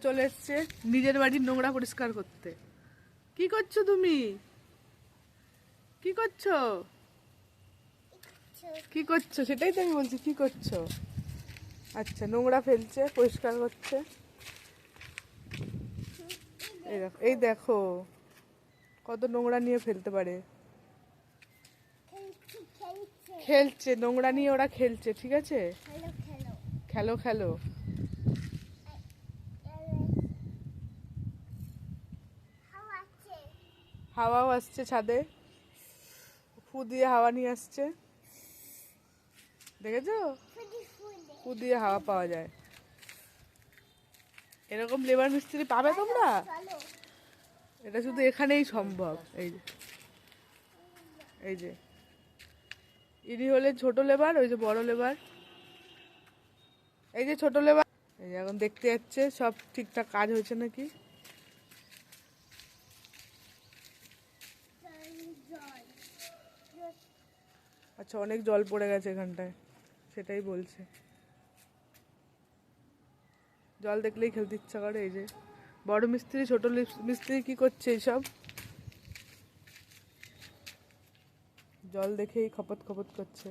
চলে এসছে নিজের বাড়ির নোংরা পরিষ্কার করতে। কি করছো তুমি? কি করছো? কি করছো সেটাই তো আমি বলছি, কি করছো? আচ্ছা, নোংরা ফেলছে, পরিষ্কার করছে। এই দেখো কত নোংরা নিয়ে ফেলতে পারে। খেলছে, নোংরা নিয়ে ওরা খেলছে। ঠিক আছে, খেলো খেলো। হাওয়াও আসছে ছাদে, ফু দিয়ে হাওয়া নিয়ে আসছে। দেখেছো, ফু দিয়ে হাওয়া পাওয়া যায়। এরকম লেবার মিস্ত্রি পাবে তোমরা? এটা শুধু এখানেই সম্ভব। এই যে ইনি হলে ছোট লেবার, ওই যে বড় লেবার। এই যে ছোট লেবার, এই যে এখন দেখতে যাচ্ছে সব ঠিকঠাক কাজ হয়েছে নাকি। আচ্ছা, অনেক জল পড়ে গেছে এখানটায়, সেটাই বলছে। জল দেখলেই খেলতে ইচ্ছা করে। এই যে বড় মিস্ত্রি ছোট মিস্ত্রি কি করছে এইসব, জল দেখেই খপত খপত করছে।